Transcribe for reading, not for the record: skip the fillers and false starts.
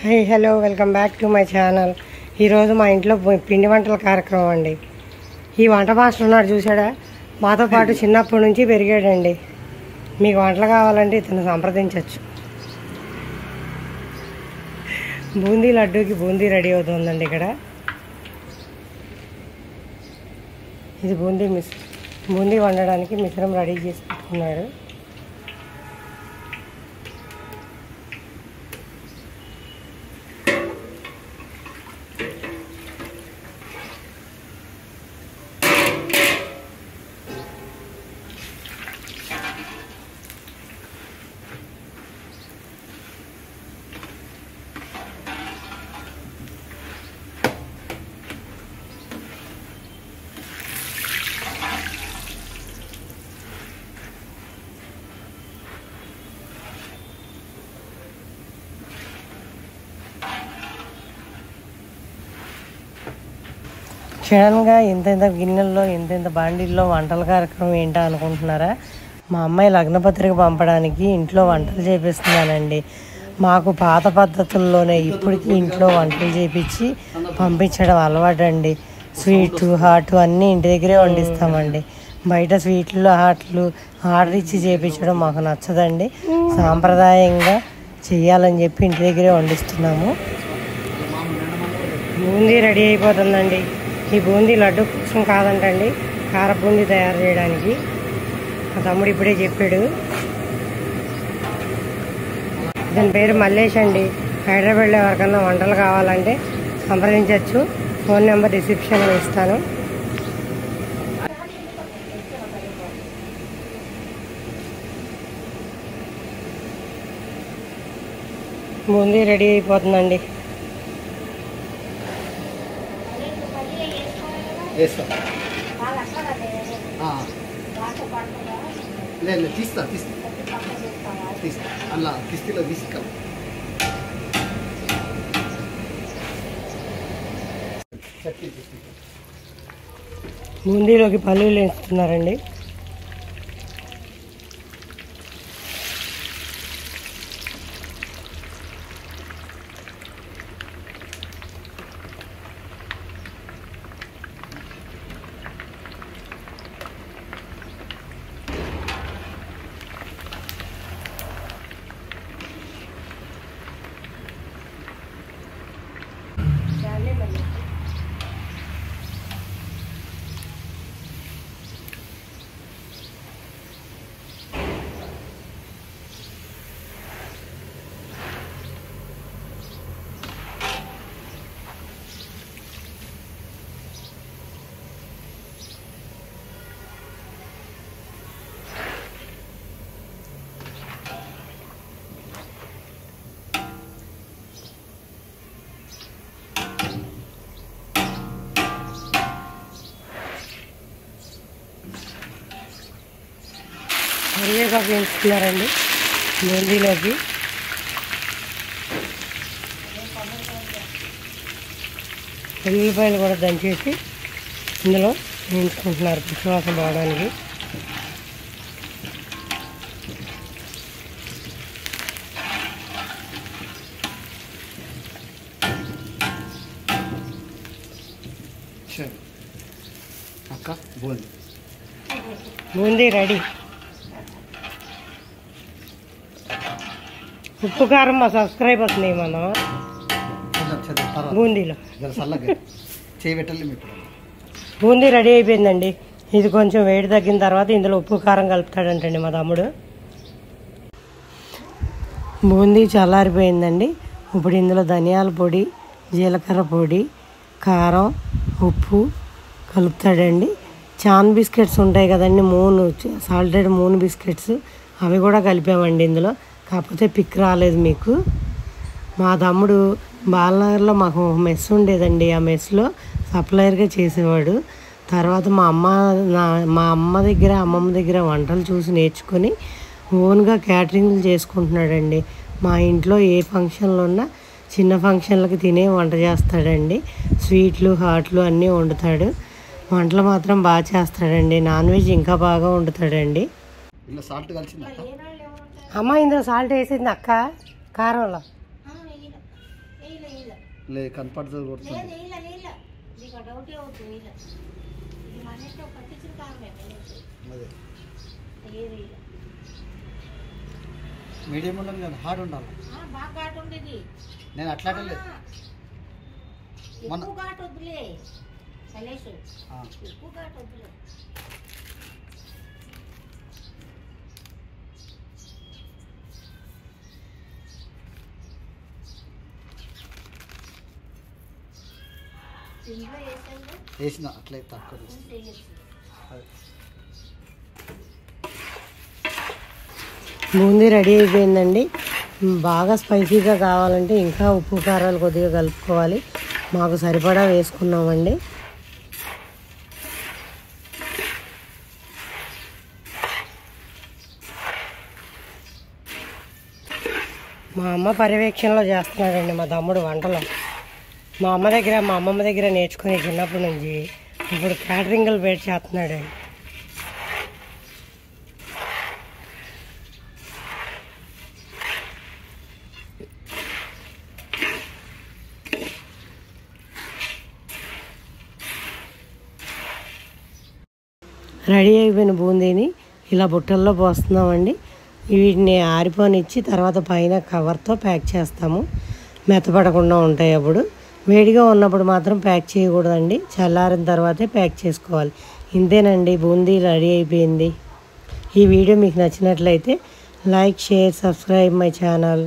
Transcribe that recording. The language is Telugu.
High hello welcome back to my channel. ఈరోజు మా ఇంట్లో పిండి వంటల కార్యక్రమం అండి. ఈ వంట మాస్టర్ ఉన్నాడు చూసాడా, మాతో పాటు చిన్నప్పటి నుంచి పెరిగాడండి. మీకు వంటలు కావాలంటే ఇతను సంప్రదించవచ్చు. బూందీ లడ్డూకి బూందీ రెడీ అవుతుందండి. ఇక్కడ ఇది బూందీ వండడానికి మిశ్రమం రెడీ చేసి పెట్టుకున్నాడు. సడన్గా ఇంత గిన్నెల్లో ఇంత బాండీల్లో వంటల కార్యక్రమం ఏంటో అనుకుంటున్నారా? మా అమ్మాయి లగ్నపత్రిక పంపడానికి ఇంట్లో వంటలు చేపిస్తున్నానండి. మాకు పాత పద్ధతుల్లోనే ఇప్పటికీ ఇంట్లో వంటలు చేపించి పంపించడం అలవాటండి. స్వీటు హాటు అన్నీ ఇంటి దగ్గరే వండిస్తామండి. బయట స్వీట్లు హాట్లు ఆర్డర్ ఇచ్చి చేపించడం మాకు నచ్చదండి. సాంప్రదాయంగా చెయ్యాలని చెప్పి ఇంటి దగ్గరే వండిస్తున్నాము. బూందీ రెడీ అయిపోతుందండి. ఈ బూందీ లడ్డు కోసం కాదంటండి, కార బూందీ తయారు చేయడానికి. మా తమ్ముడు ఇప్పుడే చెప్పాడు. దాని పేరు మల్లేష్ అండి. హైదరాబాద్లో ఎవరికన్నా వంటలు కావాలంటే సంప్రదించవచ్చు. ఫోన్ నెంబర్ డిస్క్రిప్షన్లో ఇస్తాను. బూందీ రెడీ అయిపోతుందండి. లేదు తీస్తా అలా కిస్తీలో తీసుకు బూందీలోకి పల్లీలు వేస్తున్నారండి. కరివేపాకు వేసుకున్నారండి బూందీలోకి. ఉల్లిపాయలు కూడా దంచేసి ఇందులో వేయించుకుంటున్నారు పచ్చివాసన పోవడానికి. అక్క బూందీ రెడీ. ఉప్పు కారం మా సబ్స్క్రైబర్స్ మనం బూందీలో బూందీ రెడీ అయిపోయిందండి. ఇది కొంచెం వేడి తగ్గిన తర్వాత ఇందులో ఉప్పు కారం కలుపుతాడంటండి మా తమ్ముడు. బూందీ చల్లారిపోయిందండి. ఇప్పుడు ఇందులో ధనియాల పొడి, జీలకర్ర పొడి, కారం, ఉప్పు కలుపుతాడండి. చాన్ బిస్కెట్స్ ఉంటాయి కదండి, సాల్టెడ్ మూన్ బిస్కెట్స్, అవి కూడా కలిపామండి ఇందులో. కాకపోతే పిక్ రాలేదు మీకు. మా తమ్ముడు బాలనగర్లో మాకు మెస్ ఉండేదండి. ఆ మెస్లో సప్లయర్గా చేసేవాడు. తర్వాత మా అమ్మమ్మ దగ్గర వంటలు చూసి నేర్చుకొని ఓన్గా క్యాటరింగ్లు చేసుకుంటున్నాడండి. మా ఇంట్లో ఏ ఫంక్షన్లు ఉన్నా చిన్న ఫంక్షన్లకి తినే వంట చేస్తాడండి. స్వీట్లు హాట్లు అన్నీ వండుతాడు. వంటలు మాత్రం బాగా చేస్తాడండి. నాన్ వెజ్ ఇంకా బాగా వండుతాడండి. అమ్మ ఇందులో సాల్ట్ వేసింది అక్క, కారంలో లేదు కనపడుతుంది కొడుతుంది. లేదు ఇలా నీళ్ళ నీకు డౌటే అవుతుంది నీళ్ళ ఇది మన ఇంట్లో పట్టించిన కారణమే అదే ఏది ఇలా మీడియం ఉండాలి కదా, హార్డ్ ఉండాలి. బాగా ఘాటు ఉండేది. నేను అట్లా లేదు. ఎక్కువ ఘాటు వద్దులే కలేష్, ఎక్కువ ఘాటు వద్దులే. వేసిన అట్లే తక్కువ బూందీ రెడీ అయిపోయిందండి. బాగా స్పైసీగా కావాలంటే ఇంకా ఉప్పు కారాలు కొద్దిగా కలుపుకోవాలి. మాకు సరిపడా వేసుకున్నామండి. మా అమ్మ పర్యవేక్షణలో చేస్తున్నాడండి మా తమ్ముడు వంటలు. మా అమ్మమ్మ దగ్గర నేర్చుకుని చిన్నప్పటి నుంచి ఇప్పుడు క్యాటరింగ్లు పెట్టి చేస్తున్నాడండి. రెడీ అయిపోయిన బూందీని ఇలా బుట్టల్లో పోస్తున్నామండి. వీటిని ఆరిపోనిచ్చి తర్వాత పైన కవర్తో ప్యాక్ చేస్తాము. మెత్తపడకుండా ఉంటాయి. అప్పుడు వేడిగా ఉన్నప్పుడు మాత్రం ప్యాక్ చేయకూడదండి, చల్లారిన తర్వాతే ప్యాక్ చేసుకోవాలి. ఇంతేనండి, బూందీ రెడీ అయిపోయింది. ఈ వీడియో మీకు నచ్చినట్లయితే like, share, subscribe my channel.